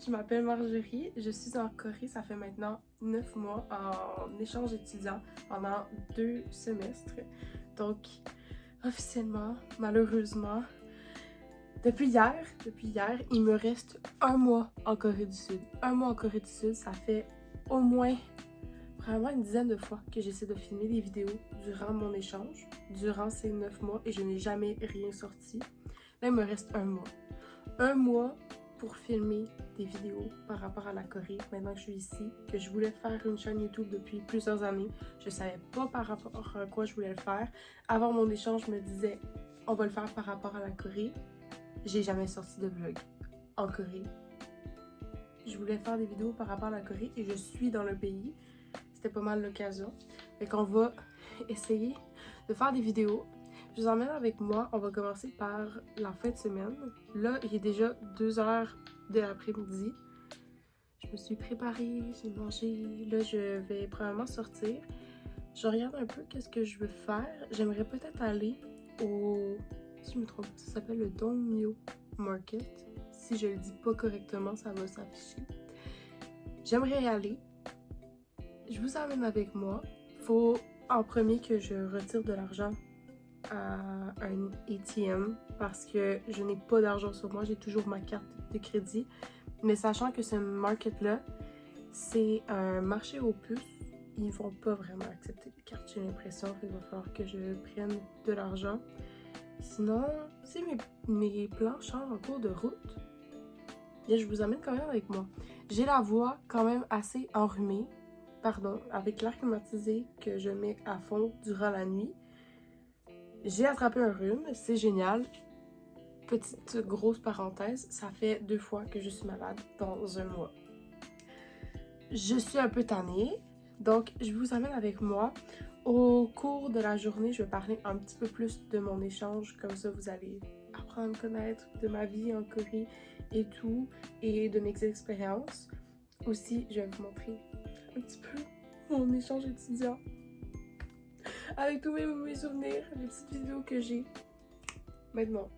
je m'appelle Marjorie, je suis en Corée, ça fait maintenant 9 mois en échange étudiant pendant 2 semestres. Donc, officiellement, malheureusement, depuis hier, il me reste un mois en Corée du Sud. Un mois en Corée du Sud, ça fait au moins, probablement une dizaine de fois que j'essaie de filmer des vidéos durant mon échange, durant ces 9 mois, et je n'ai jamais rien sorti. Là, il me reste un mois. Un mois pour filmer des vidéos par rapport à la Corée, maintenant que je suis ici, que je voulais faire une chaîne YouTube depuis plusieurs années. Je savais pas par rapport à quoi je voulais le faire. Avant mon échange, je me disais, on va le faire par rapport à la Corée. J'ai jamais sorti de vlog en Corée. Je voulais faire des vidéos par rapport à la Corée et je suis dans le pays. C'était pas mal l'occasion. Fait qu'on va essayer de faire des vidéos. Je vous emmène avec moi. On va commencer par la fin de semaine. Là, il est déjà 2 heures de l'après-midi. Je me suis préparée, j'ai mangé. Là, je vais probablement sortir. Je regarde un peu qu'est-ce que je veux faire. J'aimerais peut-être aller au... Si je me trompe, ça s'appelle le Dongmyo Market. Si je le dis pas correctement, ça va s'afficher. J'aimerais y aller. Je vous amène avec moi. Faut en premier que je retire de l'argent à un ATM parce que je n'ai pas d'argent sur moi, j'ai toujours ma carte de crédit. Mais sachant que ce market-là, c'est un marché aux puces, ils vont pas vraiment accepter les cartes, j'ai l'impression. Il va falloir que je prenne de l'argent. Sinon, si mes plans changent en cours de route, bien, je vous amène quand même avec moi. J'ai la voix quand même assez enrhumée, avec l'air climatisé que je mets à fond durant la nuit. J'ai attrapé un rhume, c'est génial. Petite grosse parenthèse, ça fait 2 fois que je suis malade dans un mois. Je suis un peu tannée, donc je vous amène avec moi. Au cours de la journée, je vais parler un petit peu plus de mon échange, comme ça vous allez apprendre à me connaître, de ma vie en Corée et tout, et de mes expériences. Aussi, je vais vous montrer un petit peu mon échange étudiant. Avec tous mes souvenirs, les petites vidéos que j'ai maintenant.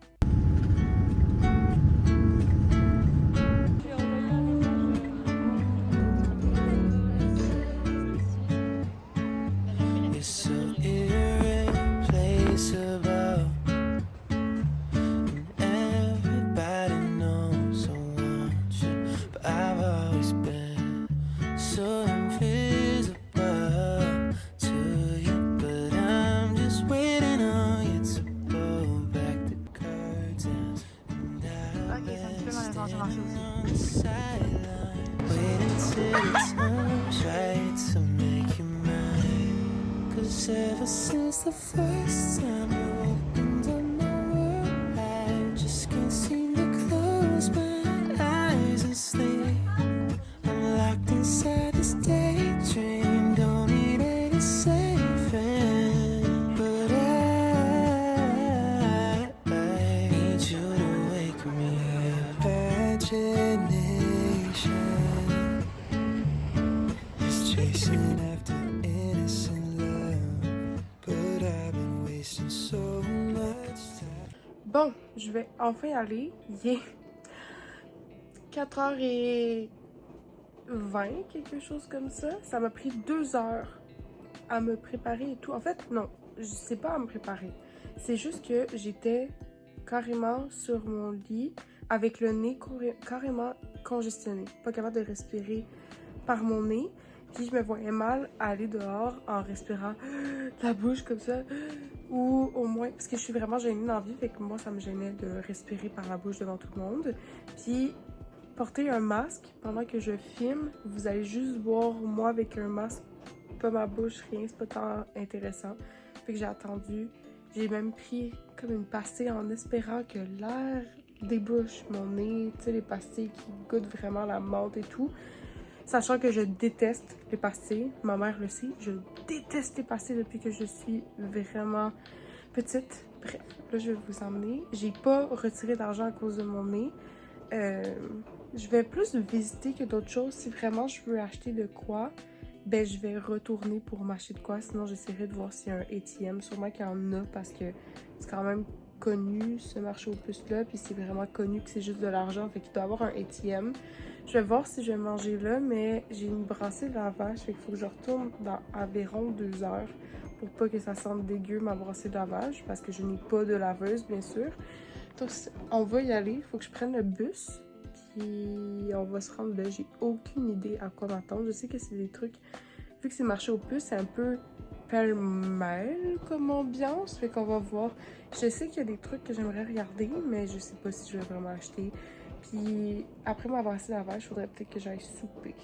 Ever since the first time you opened up my world, I just can't seem to close my eyes and sleep. I'm locked inside this daydream, don't need any saving. But I need you to wake me up. Imagination is chasing after innocent love, but I've been wasting so much time. Bon, je vais enfin y aller. Il est 4h20, quelque chose comme ça. Ça m'a pris 2 heures à me préparer et tout. En fait, non, je sais pas à me préparer. C'est juste que j'étais carrément sur mon lit avec le nez carrément congestionné. Pas capable de respirer par mon nez. Puis je me voyais mal aller dehors en respirant la bouche comme ça. Ou au moins, parce que je suis vraiment gênée dans la vie, fait que moi ça me gênait de respirer par la bouche devant tout le monde. Puis porter un masque pendant que je filme, vous allez juste voir moi avec un masque, pas ma bouche, rien, c'est pas tant intéressant. Fait que j'ai attendu, j'ai même pris comme une pastille en espérant que l'air débouche mon nez, tu sais les pastilles qui goûtent vraiment la menthe et tout. Sachant que je déteste les pastilles, ma mère le sait, je déteste les pastilles depuis que je suis vraiment petite. Bref, là je vais vous emmener. J'ai pas retiré d'argent à cause de mon nez. Je vais plus visiter que d'autres choses. Si vraiment je veux acheter de quoi, ben je vais retourner pour m'acheter de quoi. Sinon j'essaierai de voir s'il y a un ATM. Sûrement qu'il y en a parce que c'est quand même connu ce marché aux puces là. Puis c'est vraiment connu que c'est juste de l'argent. Fait qu'il doit y avoir un ATM. Je vais voir si je vais manger là, mais j'ai une brassée de lavage, fait qu'il faut que je retourne dans environ 2 heures pour pas que ça sente dégueu ma brassée de lavage, parce que je n'ai pas de laveuse, bien sûr. Donc, on va y aller, il faut que je prenne le bus, puis on va se rendre là. J'ai aucune idée à quoi m'attendre. Je sais que c'est des trucs, vu que c'est marché aux puces, c'est un peu pêle-mêle comme ambiance, fait qu'on va voir. Je sais qu'il y a des trucs que j'aimerais regarder, mais je sais pas si je vais vraiment acheter. Puis après m'avoir assis lavage, il faudrait peut-être que j'aille souper.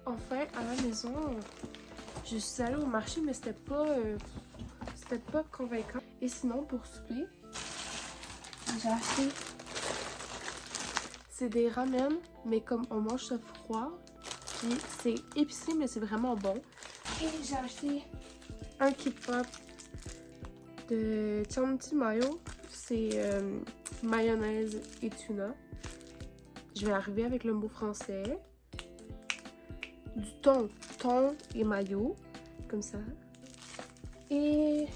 Enfin, à la maison, je suis allée au marché, mais c'était pas convaincant. Et sinon, pour souper, j'ai acheté. C'est des ramen, mais comme on mange ça froid. Puis c'est épicé, mais c'est vraiment bon. Et j'ai acheté un kimbap de Chanti Mayo. C'est mayonnaise et tuna. Je vais arriver avec le mot français. Du thon et mayo, comme ça. Et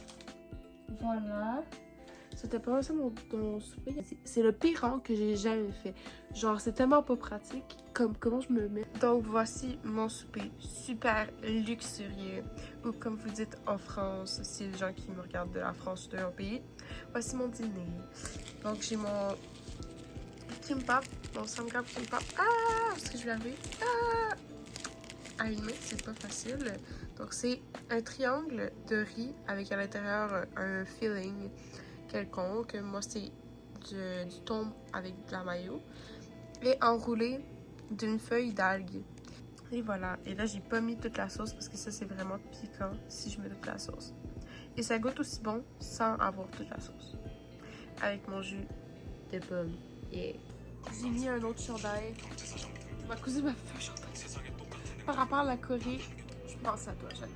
voilà. C'était pas ça mon souper. C'est le pire rang que j'ai jamais fait. Genre, c'est tellement pas pratique. Comment je me mets. Donc, voici mon souper super luxurieux. Ou comme vous dites en France, si les gens qui me regardent de la France ou d'un pays. Voici mon dîner. Donc, j'ai mon kimbap, mon samgap kimbap. Ah! Est-ce que je vais arriver? Ah! À une main, c'est pas facile. Donc, c'est un triangle de riz avec à l'intérieur un filling quelconque. Moi, c'est du thon avec de la mayo et enroulé d'une feuille d'algue. Et voilà. Et là, j'ai pas mis toute la sauce parce que ça, c'est vraiment piquant si je mets toute la sauce. Et ça goûte aussi bon sans avoir toute la sauce. Avec mon jus de pomme. Yeah. J'ai mis un autre chandail. Ma cousine m'a fait un chandail. Par rapport à la Corée, je pense à toi, Jeanne.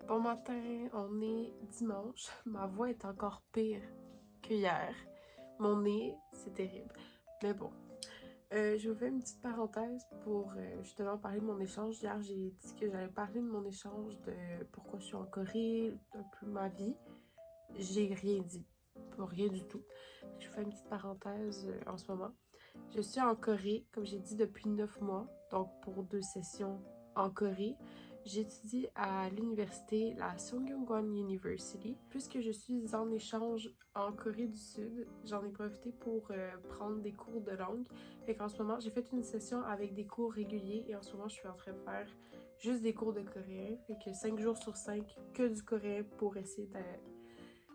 Bon matin, on est dimanche. Ma voix est encore pire qu'hier. Mon nez, c'est terrible. Mais bon, je vous fais une petite parenthèse pour justement parler de mon échange. Hier, j'ai dit que j'allais parler de mon échange, de pourquoi je suis en Corée, un peu ma vie. J'ai rien dit. Pas rien du tout. Je vous fais une petite parenthèse en ce moment. Je suis en Corée, comme j'ai dit, depuis 9 mois. Donc, pour 2 sessions en Corée. J'étudie à l'université, la Songyungwon University. Puisque je suis en échange en Corée du Sud, j'en ai profité pour prendre des cours de langue. Fait qu'en ce moment, j'ai fait une session avec des cours réguliers et en ce moment, je suis en train de faire juste des cours de coréen. Fait que 5 jours sur 5, que du coréen pour essayer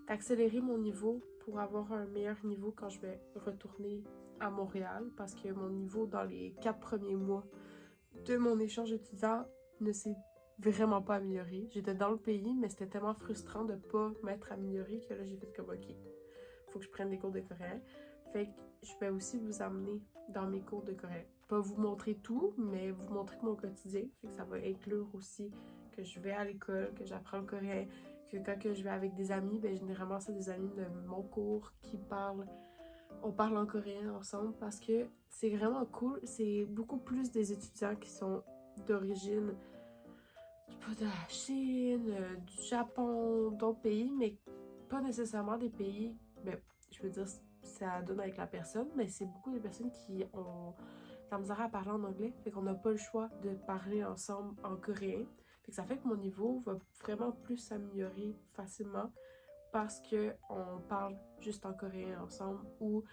d'accélérer mon niveau pour avoir un meilleur niveau quand je vais retourner à Montréal. Parce que mon niveau dans les 4 premiers mois de mon échange étudiant ne s'est vraiment pas amélioré. J'étais dans le pays, mais c'était tellement frustrant de pas m'être améliorée que là, j'ai fait comme OK, faut que je prenne des cours de coréen. Fait que je vais aussi vous amener dans mes cours de coréen. Pas vous montrer tout, mais vous montrer mon quotidien. Fait que ça va inclure aussi que je vais à l'école, que j'apprends le coréen, que quand que je vais avec des amis, ben généralement c'est des amis de mon cours qui parlent. On parle en coréen ensemble parce que c'est vraiment cool. C'est beaucoup plus des étudiants qui sont d'origine de la Chine, du Japon, d'autres pays, mais pas nécessairement des pays, ben, je veux dire, ça donne avec la personne, mais c'est beaucoup de personnes qui ont la misère à parler en anglais, fait qu'on n'a pas le choix de parler ensemble en coréen. Fait que ça fait que mon niveau va vraiment plus s'améliorer facilement parce que on parle juste en coréen ensemble, ou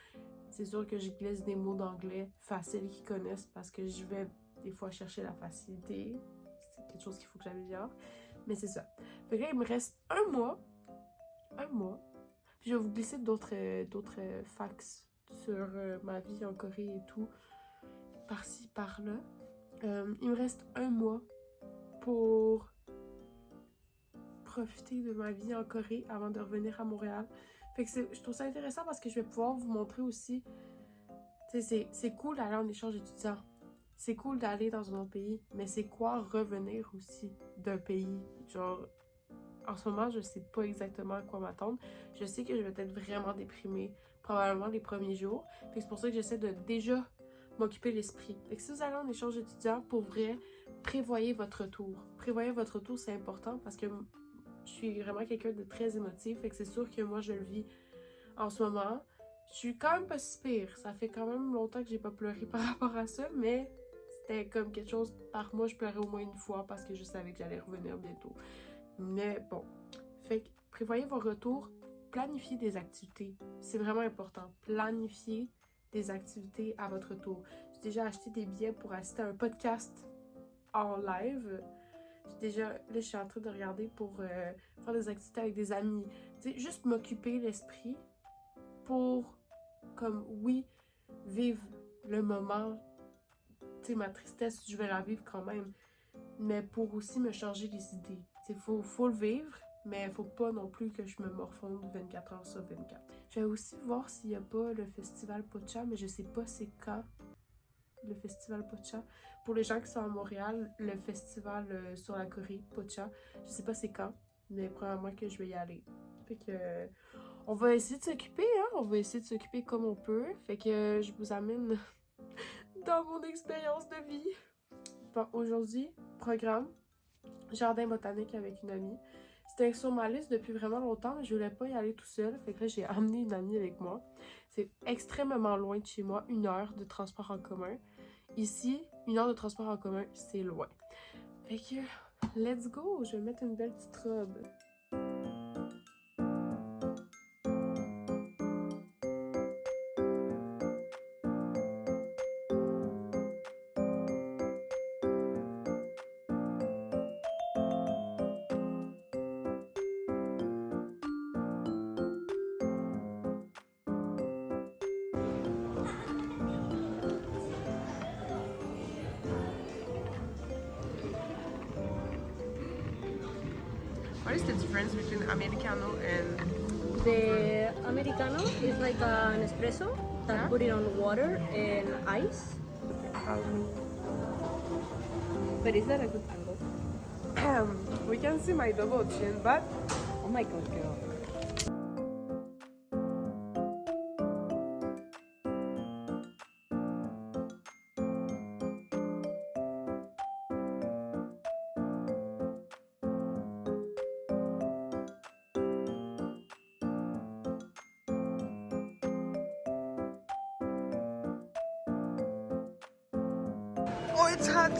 c'est sûr que je glisse des mots d'anglais faciles qu'ils connaissent parce que je vais des fois chercher la facilité. C'est quelque chose qu'il faut que j'améliore. Mais c'est ça. Fait que là, il me reste un mois. Un mois. Puis je vais vous glisser d'autres facts sur ma vie en Corée et tout. Par-ci, par-là. Il me reste un mois pour profiter de ma vie en Corée avant de revenir à Montréal. Fait que je trouve ça intéressant parce que je vais pouvoir vous montrer aussi. Tu sais, c'est cool d'aller en échange étudiant. C'est cool d'aller dans un autre pays, mais c'est quoi revenir aussi d'un pays? Genre, en ce moment, je sais pas exactement à quoi m'attendre. Je sais que je vais être vraiment déprimée, probablement les premiers jours. Fait que c'est pour ça que j'essaie de déjà m'occuper l'esprit. Fait que si vous allez en échange étudiant, pour vrai, prévoyez votre retour. Prévoyez votre retour, c'est important parce que je suis vraiment quelqu'un de très émotif. Fait que c'est sûr que moi, je le vis en ce moment. Je suis quand même pas si pire. Ça fait quand même longtemps que j'ai pas pleuré par rapport à ça, mais c'était comme quelque chose par mois, je pleurais au moins une fois parce que je savais que j'allais revenir bientôt. Mais bon, fait que prévoyez vos retours, planifiez des activités. C'est vraiment important. Planifiez des activités à votre retour. J'ai déjà acheté des billets pour assister à un podcast en live. Là, je suis en train de regarder pour faire des activités avec des amis. Tu sais, juste m'occuper l'esprit pour, comme, oui, vivre le moment. Tu sais, ma tristesse, je vais la vivre quand même. Mais pour aussi me changer les idées. Il faut le vivre, mais il faut pas non plus que je me morfonde 24 heures sur 24. Je vais aussi voir s'il y a pas le festival Pocha, mais je sais pas c'est quand le festival Pocha. Pour les gens qui sont à Montréal, le festival sur la Corée, Pocha, je sais pas c'est quand, mais probablement que je vais y aller. Fait que on va essayer de s'occuper, hein? On va essayer de s'occuper comme on peut. Fait que je vous amène dans mon expérience de vie. Bon, aujourd'hui, programme, jardin botanique avec une amie. C'était sur ma liste depuis vraiment longtemps, mais je voulais pas y aller tout seul. Fait que là, j'ai amené une amie avec moi. C'est extrêmement loin de chez moi, 1 heure de transport en commun. Ici, 1 heure de transport en commun, c'est loin. Fait que, let's go! Je vais mettre une belle petite robe. What is the difference between Americano and... The Americano is like an espresso that Yeah. put it on water and ice. But is that a good angle? We can see my double chin, but... Oh my god, girl. Oh, it's hot!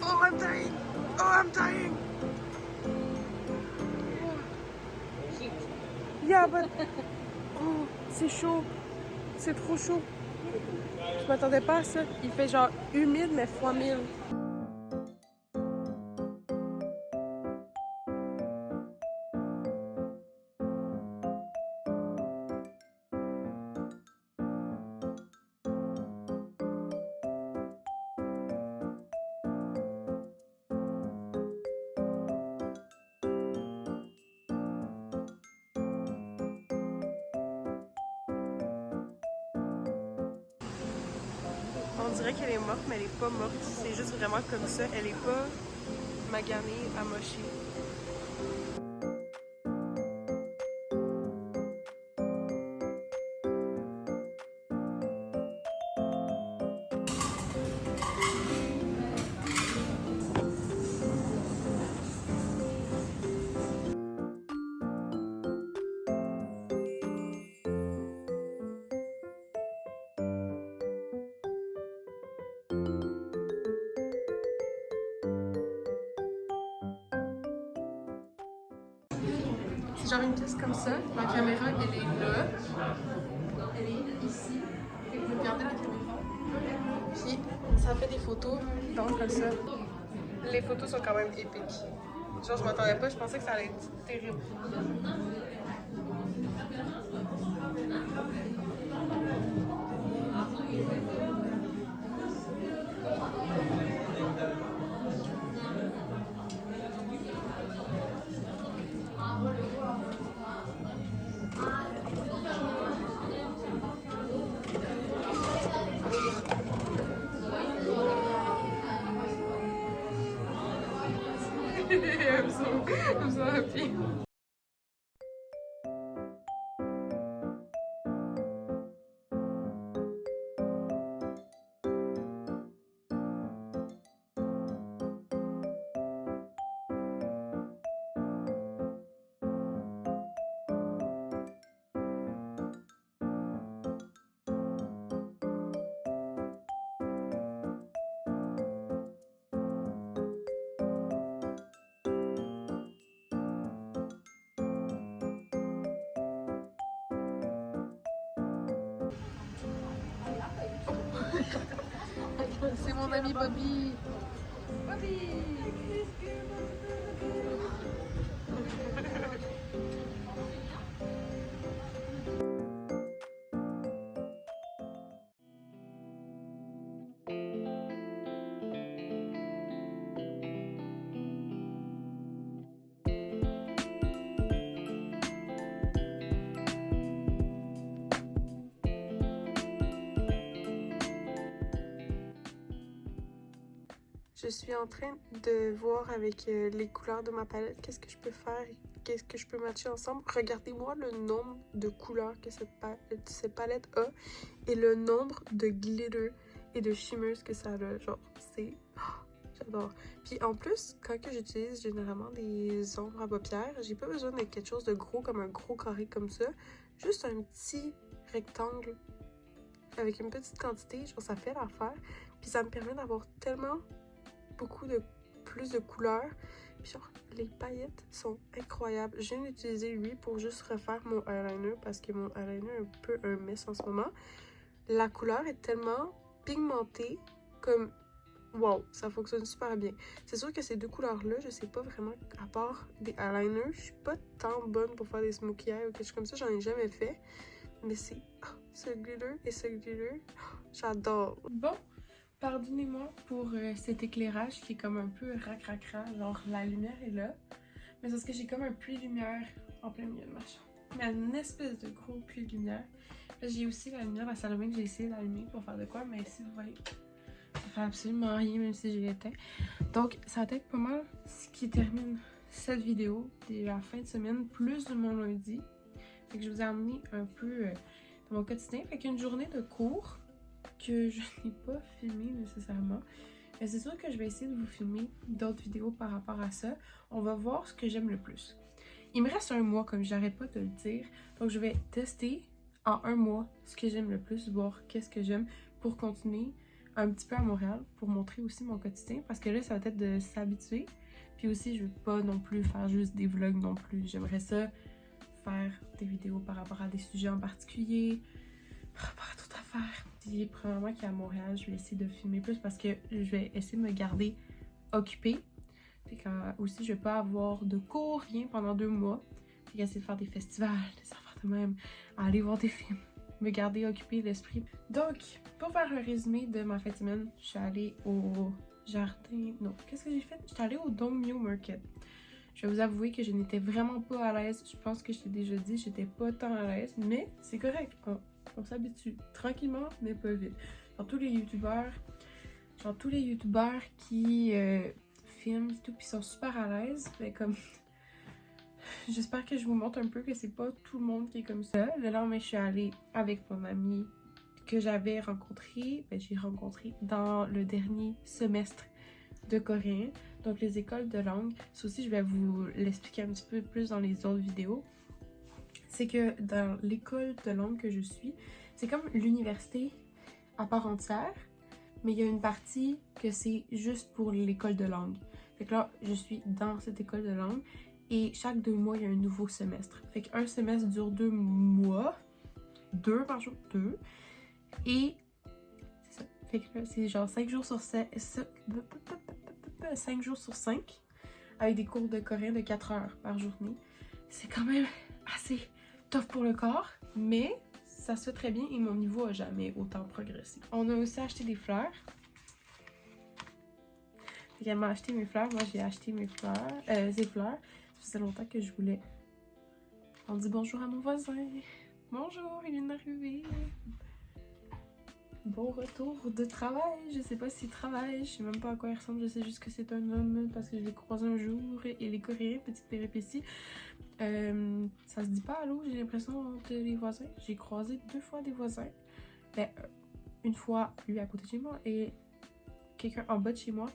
Oh, I'm dying! Oh, I'm dying! Heat. Yeah, but... Oh, c'est chaud. C'est trop chaud. Je m'attendais pas à ça. Il fait genre humide, mais fois 1000. On dirait qu'elle est morte, mais elle est pas morte. C'est juste vraiment comme ça. Elle est pas maganée, amochée. genre une pièce comme ça. Ma caméra, elle est là. Elle est ici. Et vous regardez la caméra. Puis ça fait des photos. Donc comme ça. Les photos sont quand même épiques. Genre je m'attendais pas, je pensais que ça allait être terrible. I'm so happy. C'est mon ami Bobby. Bobby! Je suis en train de voir avec les couleurs de ma palette qu'est-ce que je peux faire, qu'est-ce que je peux matcher ensemble. Regardez-moi le nombre de couleurs que cette palette a et le nombre de glitter et de shimmers que ça a. Genre, c'est... Oh, j'adore. Puis en plus, quand que j'utilise généralement des ombres à paupières, j'ai pas besoin de quelque chose de gros comme un gros carré comme ça. Juste un petit rectangle avec une petite quantité, genre ça fait l'affaire. Puis ça me permet d'avoir tellement plus de couleurs. Puis genre, les paillettes sont incroyables. Je viens d'utiliser lui pour juste refaire mon eyeliner parce que mon eyeliner est un peu un mess en ce moment. La couleur est tellement pigmentée comme... Wow, ça fonctionne super bien. C'est sûr que ces deux couleurs-là, je sais pas vraiment, à part des eyeliners, je suis pas tant bonne pour faire des smokey eyes ou quelque chose comme ça, j'en ai jamais fait. Mais c'est... Oh, ce glitter et ce glitter, oh, j'adore. Bon, pardonnez-moi pour cet éclairage qui est comme un peu rac-rac-rac, genre la lumière est là, mais c'est parce que j'ai comme un puits de lumière en plein milieu de ma chambre. Il y a une espèce de gros puits de lumière. J'ai aussi la lumière à la salle de bain que j'ai essayé d'allumer pour faire de quoi, mais si vous voyez, ça fait absolument rien même si je l'éteins. Donc ça va être pas mal ce qui termine cette vidéo de la fin de semaine, plus de mon lundi. Fait que je vous ai amené un peu dans mon quotidien. Fait qu'une journée de cours que je n'ai pas filmé nécessairement. Mais c'est sûr que je vais essayer de vous filmer d'autres vidéos par rapport à ça. On va voir ce que j'aime le plus. Il me reste un mois, comme j'arrête pas de le dire. Donc je vais tester en un mois ce que j'aime le plus, voir qu'est-ce que j'aime pour continuer un petit peu à Montréal, pour montrer aussi mon quotidien. Parce que là, ça va être de s'habituer. Puis aussi, je veux pas non plus faire juste des vlogs non plus. J'aimerais ça faire des vidéos par rapport à des sujets en particulier, par rapport à toute affaire. Puis premièrement qu'à Montréal, je vais essayer de filmer plus parce que je vais essayer de me garder occupée. Puis aussi, je vais pas avoir de cours, rien pendant 2 mois. Puis essayer de faire des festivals, des affaires de même, aller voir des films, me garder occupée l'esprit. Donc, pour faire un résumé de ma fin de semaine, je suis allée au jardin... Non, qu'est-ce que j'ai fait? Je suis allée au Dongmyo Market. Je vais vous avouer que je n'étais vraiment pas à l'aise. Je pense que je t'ai déjà dit, j'étais pas tant à l'aise, mais c'est correct. On s'habitue tranquillement, mais pas vite. Genre tous les youtubeurs qui filment et tout, puis sont super à l'aise, mais comme... J'espère que je vous montre un peu que c'est pas tout le monde qui est comme ça. Le lendemain, je suis allée avec mon amie que j'avais rencontré, j'ai rencontré dans le dernier semestre de coréen, donc les écoles de langue. Ça aussi, je vais vous l'expliquer un petit peu plus dans les autres vidéos. C'est que dans l'école de langue que je suis, c'est comme l'université à part entière, mais il y a une partie que c'est juste pour l'école de langue. Fait que là, je suis dans cette école de langue Et chaque 2 mois, il y a un nouveau semestre. Fait qu'un semestre dure 2 mois. 2 par jour, 2. Et c'est ça. Fait que là, c'est genre 5 jours sur 7. 5 jours sur 5. Avec des cours de coréen de 4 heures par journée. C'est quand même assez tough pour le corps. Mais ça se fait très bien et mon niveau a jamais autant progressé. On a aussi acheté des fleurs. Elle m'a acheté mes fleurs. Moi, j'ai acheté mes fleurs. Ces fleurs. Ça faisait longtemps que je voulais. On dit bonjour à mon voisin. Bonjour, il vient d'arriver. Bon retour de travail. Je sais pas s'il travaille. Je sais même pas à quoi il ressemble. Je sais juste que c'est un homme parce que je l'ai croisé un jour. Et les Coréens, petite péripétie. Ça se dit pas allô, j'ai l'impression, entre les voisins. J'ai croisé 2 fois des voisins. Ben, une fois, lui à côté de chez moi et quelqu'un en bas de chez moi.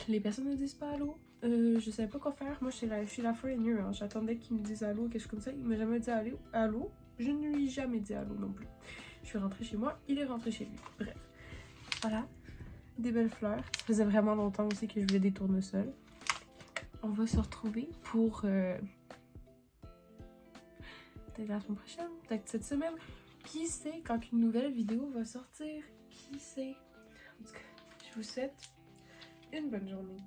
Les personnes ne disent pas allô. Je savais pas quoi faire. Moi, je suis la foreigner. Hein. J'attendais qu'il me dise allô, quelque chose comme ça. Il m'a jamais dit allô. Je ne lui ai jamais dit allô non plus. Je suis rentrée chez moi, il est rentré chez lui. Bref. Voilà. Des belles fleurs. Ça faisait vraiment longtemps aussi que je voulais des tournesols. On va se retrouver pour... peut-être la semaine prochaine, peut-être cette semaine. Qui sait quand une nouvelle vidéo va sortir? Qui sait? En tout cas, je vous souhaite une bonne journée.